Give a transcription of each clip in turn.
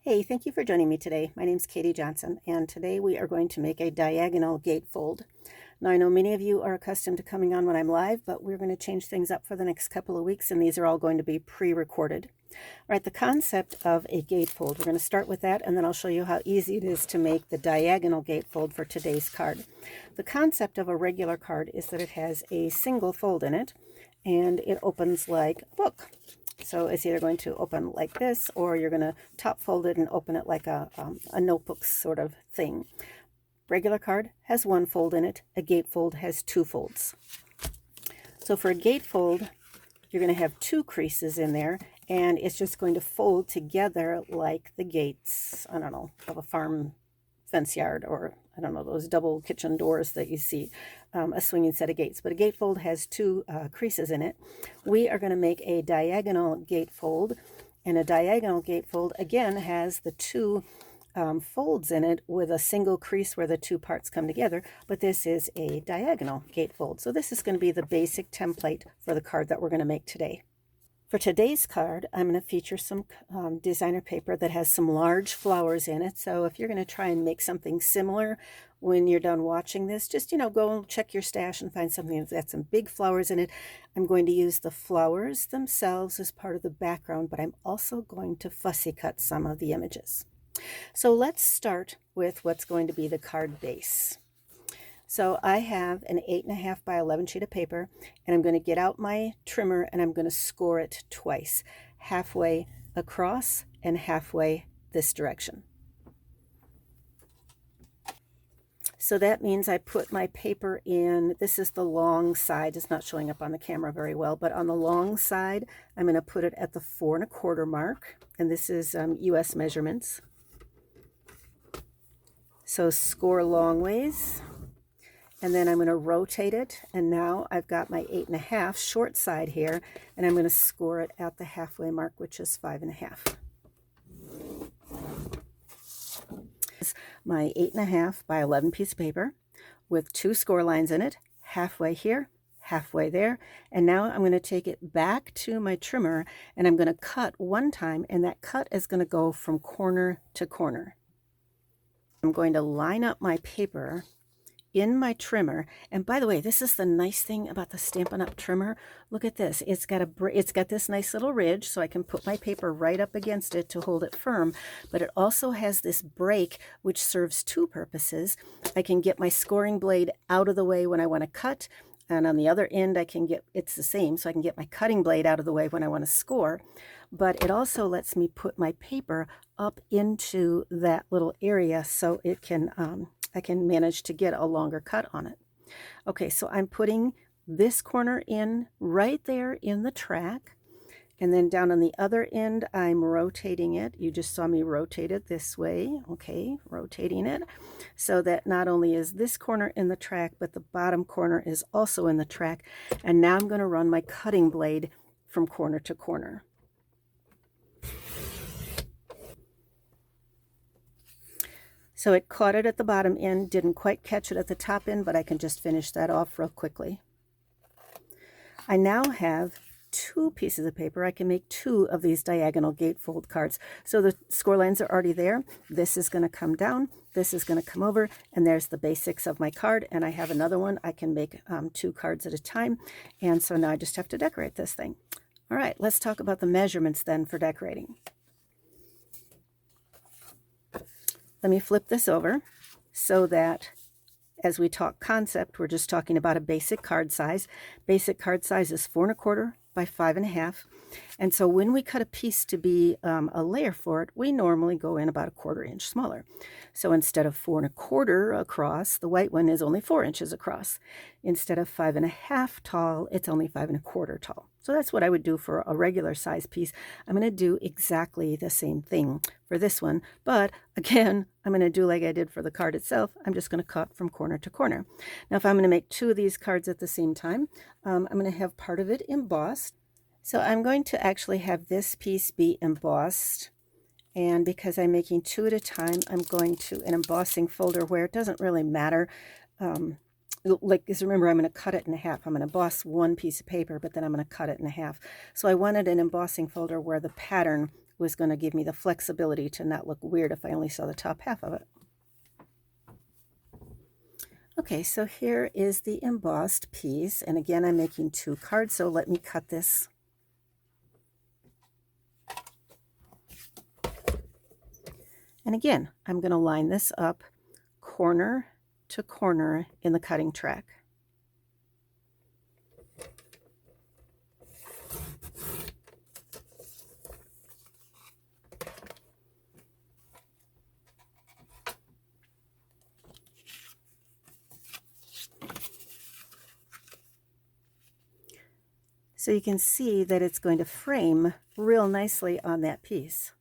Hey, thank you for joining me today. My name is Katie Johnson, and today we are going to make a diagonal gatefold. Now, I know many of you are accustomed to coming on when I'm live, but we're going to change things up for the next couple of weeks, and these are all going to be pre-recorded. All right, the concept of a gatefold, we're going to start with that, and then I'll show you how easy it is to make the diagonal gatefold for today's card. The concept of a regular card is that it has a single fold in it, and it opens like a book. So it's either going to open like this, or you're going to top fold it and open it like a notebook sort of thing. Regular card has one fold in it. A gatefold has two folds. So for a gatefold, you're going to have two creases in there, and it's just going to fold together like the gates, I don't know, of a farm fence yard, or I don't know, those double kitchen doors that you see, a swinging set of gates. But a gatefold has two creases in it. We are going to make a diagonal gatefold, and a diagonal gatefold again has the two folds in it with a single crease where the two parts come together, but this is a diagonal gatefold. So this is going to be the basic template for the card that we're going to make today. For today's card, I'm going to feature some designer paper that has some large flowers in it. So if you're going to try and make something similar when you're done watching this, just, go and check your stash and find something that's got some big flowers in it. I'm going to use the flowers themselves as part of the background, but I'm also going to fussy cut some of the images. So let's start with what's going to be the card base. So I have an 8.5 by 11 sheet of paper, and I'm going to get out my trimmer and I'm going to score it twice, halfway across and halfway this direction. So that means I put my paper in, this is the long side, it's not showing up on the camera very well, but on the long side, I'm going to put it at the 4 1/4 mark, and this is US measurements. So score long ways. And then I'm going to rotate it, and now I've got my 8.5 short side here, and I'm going to score it at the halfway mark, which is 5.5. My 8.5 by 11 piece of paper with two score lines in it, halfway here, halfway there, and now I'm going to take it back to my trimmer, and I'm going to cut one time, and that cut is going to go from corner to corner. I'm going to line up my paper in my trimmer, and by the way, this is the nice thing about the Stampin' Up! Trimmer. Look at this. It's got this nice little ridge, so I can put my paper right up against it to hold it firm, but it also has this break, which serves two purposes. I can get my scoring blade out of the way when I want to cut, and on the other end, it's the same, so I can get my cutting blade out of the way when I want to score, but it also lets me put my paper up into that little area so it can I can manage to get a longer cut on it. Okay, so I'm putting this corner in right there in the track, and then down on the other end, I'm rotating it. You just saw me rotate it this way. Okay, rotating it so that not only is this corner in the track, but the bottom corner is also in the track. And now I'm going to run my cutting blade from corner to corner. So it caught it at the bottom end, didn't quite catch it at the top end, but I can just finish that off real quickly. I now have two pieces of paper. I can make two of these diagonal gatefold cards. So the score lines are already there. This is going to come down, this is going to come over, and there's the basics of my card. And I have another one. I can make two cards at a time. And so now I just have to decorate this thing. All right, let's talk about the measurements then for decorating. Let me flip this over so that as we talk concept, we're just talking about a basic card size. Basic card size is 4 1/4 by 5.5. And so when we cut a piece to be a layer for it, we normally go in about 1/4 inch smaller. So instead of 4 1/4 across, the white one is only 4 inches across. Instead of 5.5 tall, it's only 5 1/4 tall. So that's what I would do for a regular size piece. I'm going to do exactly the same thing for this one, but again, I'm going to do like I did for the card itself. I'm just going to cut from corner to corner. Now, if I'm going to make two of these cards at the same time, I'm going to have part of it embossed. So I'm going to actually have this piece be embossed, and because I'm making two at a time, I'm going to an embossing folder where it doesn't really matter. Because remember, I'm going to cut it in half. I'm going to emboss one piece of paper, but then I'm going to cut it in half. So I wanted an embossing folder where the pattern was going to give me the flexibility to not look weird if I only saw the top half of it. Okay, so here is the embossed piece, and again I'm making 2 cards, so let me cut this. And again, I'm going to line this up corner to corner in the cutting track. So you can see that it's going to frame real nicely on that piece.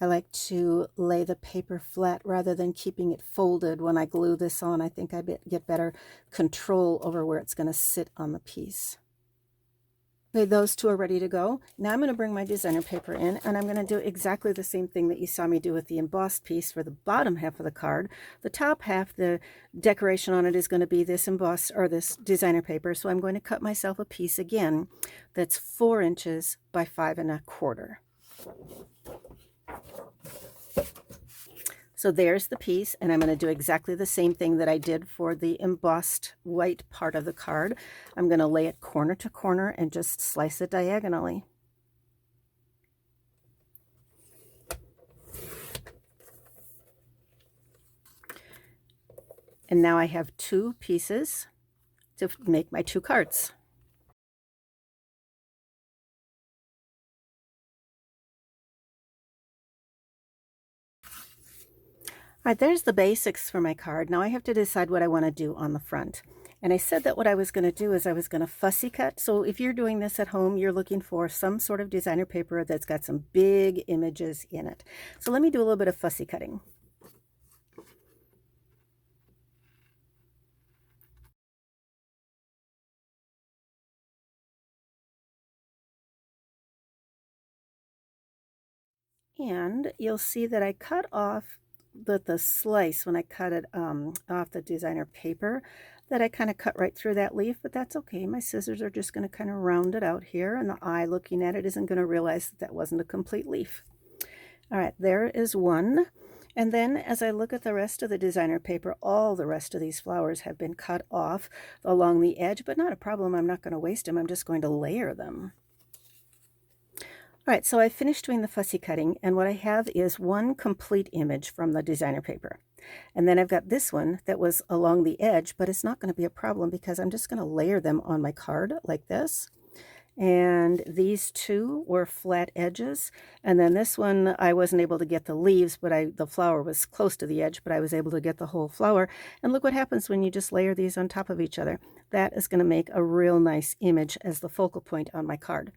I like to lay the paper flat rather than keeping it folded when I glue this on. I think I get better control over where it's going to sit on the piece. Okay, those 2 are ready to go. Now I'm going to bring my designer paper in, and I'm going to do exactly the same thing that you saw me do with the embossed piece for the bottom half of the card. The top half, the decoration on it is going to be this embossed or this designer paper. So I'm going to cut myself a piece again that's 4 inches by 5 1/4. So there's the piece, and I'm going to do exactly the same thing that I did for the embossed white part of the card. I'm going to lay it corner to corner and just slice it diagonally. And now I have 2 pieces to make my 2 cards. All right, there's the basics for my card. Now I have to decide what I want to do on the front. And I said that what I was going to do is I was going to fussy cut. So if you're doing this at home, you're looking for some sort of designer paper that's got some big images in it. So let me do a little bit of fussy cutting. And you'll see that I cut off the slice when I cut it off the designer paper, that I kind of cut right through that leaf, but that's okay. My scissors are just going to kind of round it out here, and the eye looking at it isn't going to realize that that wasn't a complete leaf. All right, there is one. And then as I look at the rest of the designer paper, all the rest of these flowers have been cut off along the edge, but not a problem. I'm not going to waste them. I'm just going to layer them. All right, so I finished doing the fussy cutting, and what I have is one complete image from the designer paper. And then I've got this one that was along the edge, but it's not going to be a problem because I'm just going to layer them on my card like this. And these 2 were flat edges, and then this one I wasn't able to get the leaves, but the flower was close to the edge, but I was able to get the whole flower. And look what happens when you just layer these on top of each other. That is going to make a real nice image as the focal point on my card.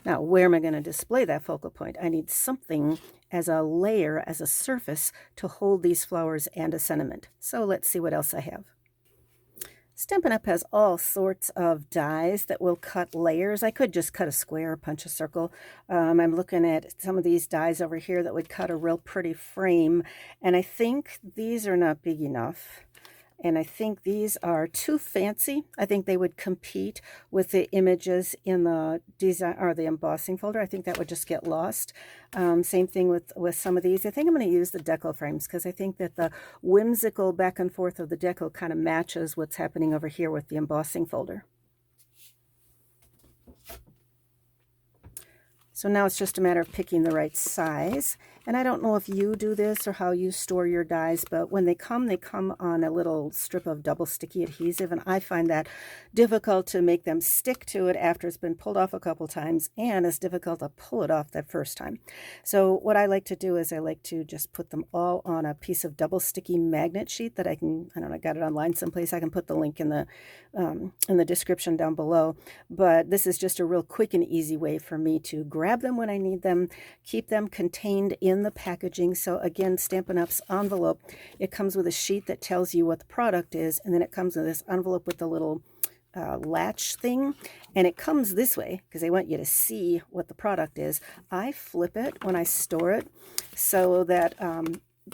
Now, where am I going to display that focal point? I need something as a layer, as a surface to hold these flowers and a sentiment. So let's see what else I have. Stampin' Up! Has all sorts of dies that will cut layers. I could just cut a square, punch a circle. I'm looking at some of these dies over here that would cut a real pretty frame, and I think these are not big enough. And I think these are too fancy. I think they would compete with the images in the design or the embossing folder. I think that would just get lost. Same thing with some of these. I think I'm going to use the decal frames because I think that the whimsical back and forth of the decal kind of matches what's happening over here with the embossing folder. So now it's just a matter of picking the right size. And I don't know if you do this or how you store your dies, but when they come on a little strip of double sticky adhesive, and I find that difficult to make them stick to it after it's been pulled off a couple times, and it's difficult to pull it off that first time. So what I like to do is I like to just put them all on a piece of double sticky magnet sheet that I don't know, I got it online someplace. I can put the link in the description down below. But this is just a real quick and easy way for me to grab them when I need them, keep them contained in the packaging. So again, Stampin' Up's envelope, it comes with a sheet that tells you what the product is, and then it comes with this envelope with the little latch thing, and it comes this way because I want you to see what the product is. I flip it when I store it so that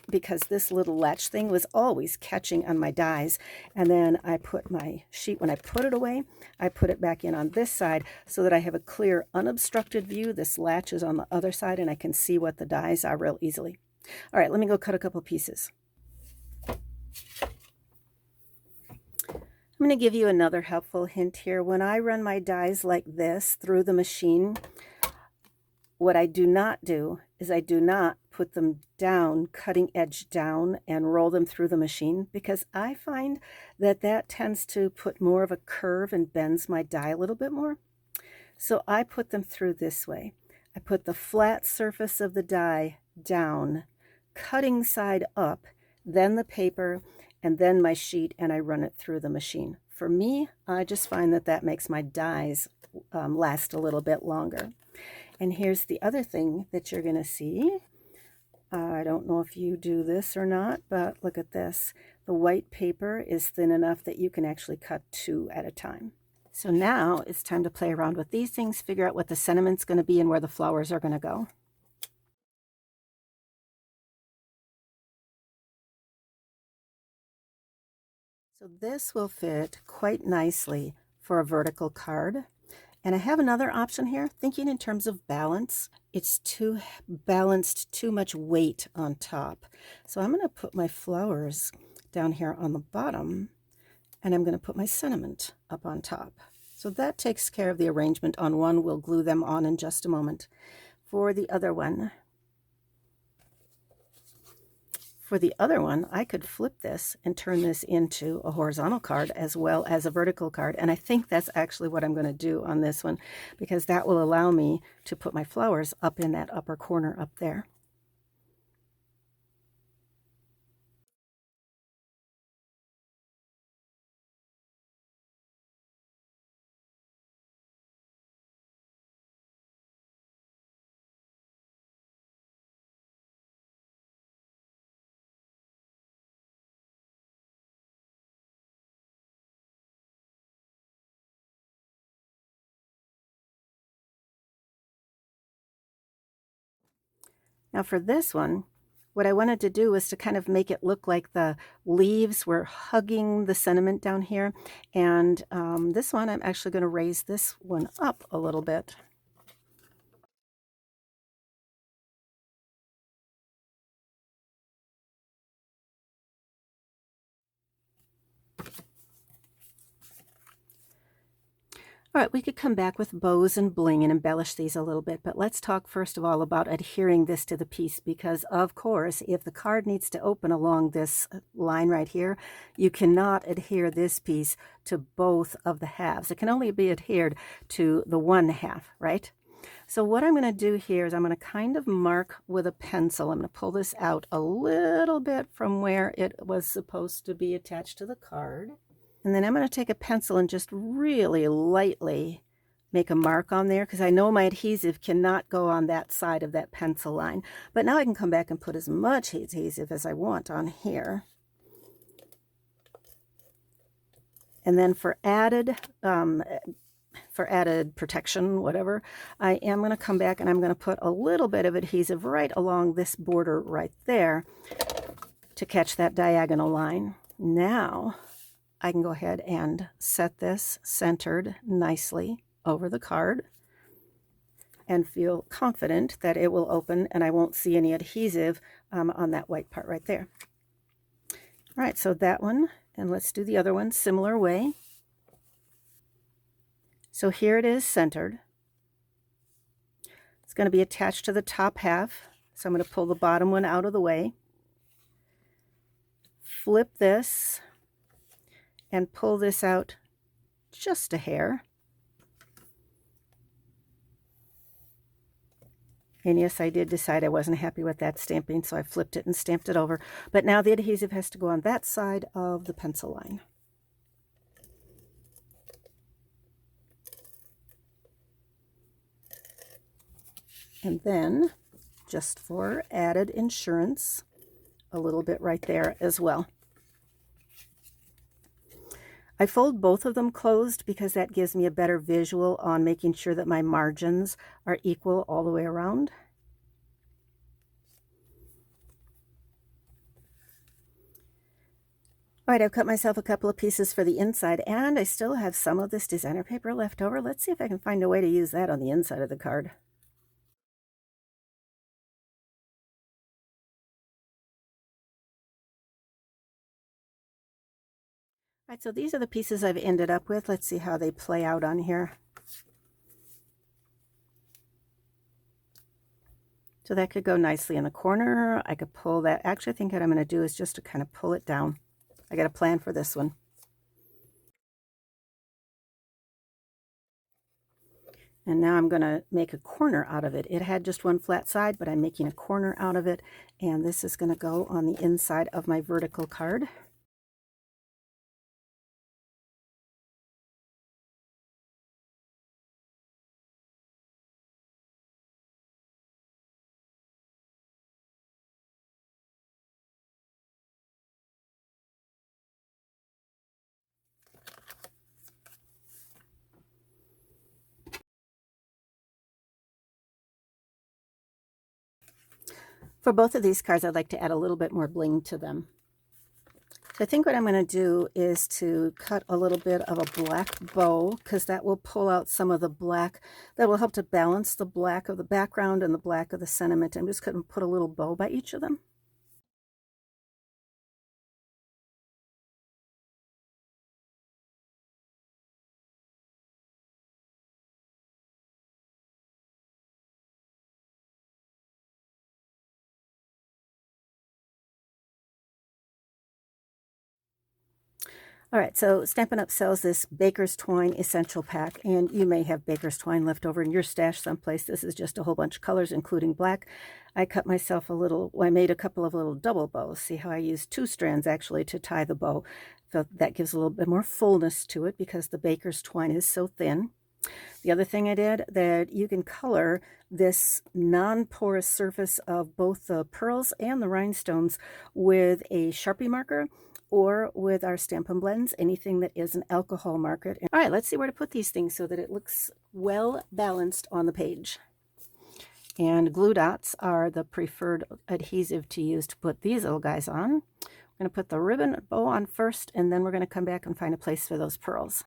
because this little latch thing was always catching on my dies, and then I put my sheet, when I put it away, I put it back in on this side so that I have a clear unobstructed view. This latch is on the other side and I can see what the dies are real easily. All right, let me go cut a couple pieces. I'm going to give you another helpful hint here. When I run my dies like this through the machine, what I do not do is I do not put them down, cutting edge down, and roll them through the machine, because I find that that tends to put more of a curve and bends my die a little bit more. So I put them through this way. I put the flat surface of the die down, cutting side up, then the paper, and then my sheet, and I run it through the machine. For me, I just find that that makes my dies last a little bit longer. And here's the other thing that you're going to see. I don't know if you do this or not, but look at this. The white paper is thin enough that you can actually cut 2 at a time. So now it's time to play around with these things, figure out what the sentiment's going to be and where the flowers are going to go. So this will fit quite nicely for a vertical card. And I have another option here, thinking in terms of balance. It's too balanced, too much weight on top. So I'm going to put my flowers down here on the bottom, and I'm going to put my sentiment up on top. So that takes care of the arrangement on one. We'll glue them on in just a moment. For the other one, I could flip this and turn this into a horizontal card as well as a vertical card. And I think that's actually what I'm going to do on this one, because that will allow me to put my flowers up in that upper corner up there. Now for this one, what I wanted to do was to kind of make it look like the leaves were hugging the sentiment down here. And this one, I'm actually going to raise this one up a little bit. All right, we could come back with bows and bling and embellish these a little bit, but let's talk first of all about adhering this to the piece, because of course, if the card needs to open along this line right here, you cannot adhere this piece to both of the halves. It can only be adhered to the one half, right? So what I'm going to do here is I'm going to kind of mark with a pencil. I'm going to pull this out a little bit from where it was supposed to be attached to the card. And then I'm going to take a pencil and just really lightly make a mark on there, because I know my adhesive cannot go on that side of that pencil line. But now I can come back and put as much adhesive as I want on here. And then for added protection, whatever, I am going to come back and I'm going to put a little bit of adhesive right along this border right there to catch that diagonal line. Now I can go ahead and set this centered nicely over the card and feel confident that it will open and I won't see any adhesive on that white part right there. All right, so that one, and let's do the other one similar way. So here it is centered. It's going to be attached to the top half, so I'm going to pull the bottom one out of the way, flip this, and pull this out just a hair. And yes, I did decide I wasn't happy with that stamping, so I flipped it and stamped it over. But now the adhesive has to go on that side of the pencil line. And then, just for added insurance, a little bit right there as well. I fold both of them closed because that gives me a better visual on making sure that my margins are equal all the way around. All right, I've cut myself a couple of pieces for the inside, and I still have some of this designer paper left over. Let's see if I can find a way to use that on the inside of the card. All right, so these are the pieces I've ended up with. Let's see how they play out on here. So that could go nicely in the corner. I could pull that. Actually, I think what I'm going to do is just to kind of pull it down. I got a plan for this one. And now I'm going to make a corner out of it. It had just one flat side, but I'm making a corner out of it. And this is going to go on the inside of my vertical card. For both of these cards, I'd like to add a little bit more bling to them. So I think what I'm going to do is to cut a little bit of a black bow, because that will pull out some of the black. That will help to balance the black of the background and the black of the sentiment. I'm just going to put a little bow by each of them. All right, so Stampin' Up! Sells this Baker's Twine Essential Pack, and you may have Baker's Twine left over in your stash someplace. This is just a whole bunch of colors, including black. I cut myself a little, well, I made a couple of little double bows. See how I used 2 strands actually to tie the bow. So that gives a little bit more fullness to it because the Baker's Twine is so thin. The other thing I did, that you can color this non-porous surface of both the pearls and the rhinestones with a Sharpie marker or with our Stampin' Blends, anything that is an alcohol marker. All right, let's see where to put these things so that it looks well balanced on the page. And glue dots are the preferred adhesive to use to put these little guys on. We're going to put the ribbon bow on first, and then we're going to come back and find a place for those pearls.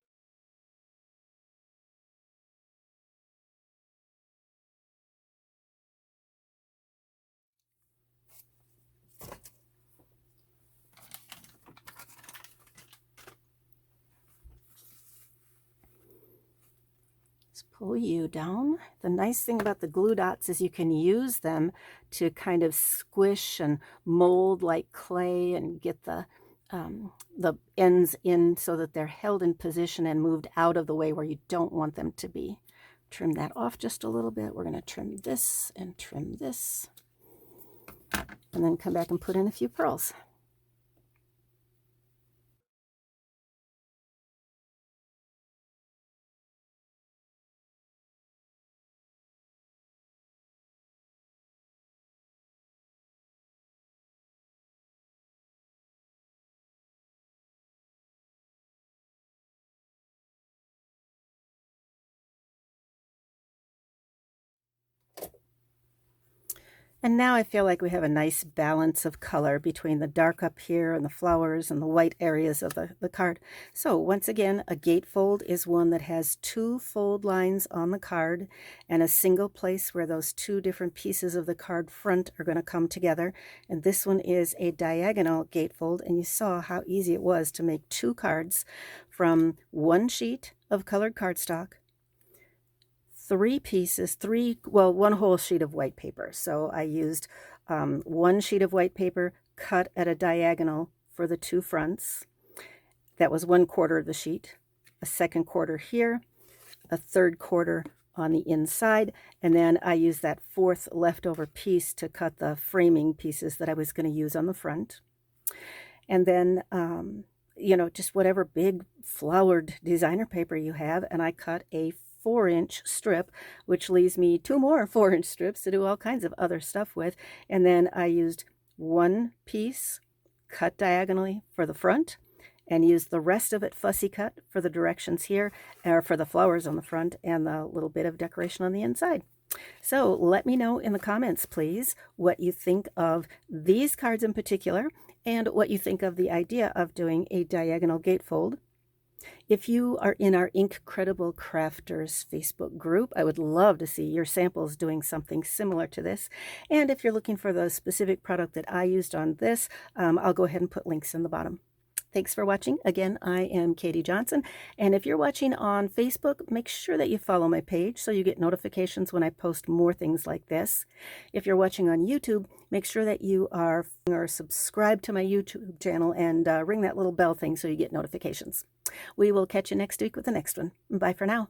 Pull you down. The nice thing about the glue dots is you can use them to kind of squish and mold like clay and get the ends in so that they're held in position and moved out of the way where you don't want them to be. Trim that off just a little bit. We're going to trim this and trim this, and then come back and put in a few pearls. And now I feel like we have a nice balance of color between the dark up here and the flowers and the white areas of the card. So once again, a gatefold is one that has 2 fold lines on the card and a single place where those 2 different pieces of the card front are going to come together. And this one is a diagonal gatefold, and you saw how easy it was to make 2 cards from 1 sheet of colored cardstock, 3 pieces, one whole sheet of white paper. So I used 1 sheet of white paper cut at a diagonal for the 2 fronts. That was 1/4 of the sheet, a 2nd quarter here, a 3rd quarter on the inside, and then I used that 4th leftover piece to cut the framing pieces that I was going to use on the front. And then just whatever big flowered designer paper you have, and I cut a 4-inch strip, which leaves me 2 more 4-inch strips to do all kinds of other stuff with. And then I used 1 piece cut diagonally for the front and use the rest of it fussy cut for the directions here, or for the flowers on the front and the little bit of decoration on the inside. So let me know in the comments, please, what you think of these cards in particular, and what you think of the idea of doing a diagonal gatefold. If you are in our Incredible Crafters Facebook group, I would love to see your samples doing something similar to this. And if you're looking for the specific product that I used on this, I'll go ahead and put links in the bottom. Thanks for watching. Again, I am Katie Johnson, and if you're watching on Facebook, make sure that you follow my page so you get notifications when I post more things like this. If you're watching on YouTube, make sure that you are subscribed to my YouTube channel and ring that little bell thing so you get notifications. We will catch you next week with the next one. Bye for now.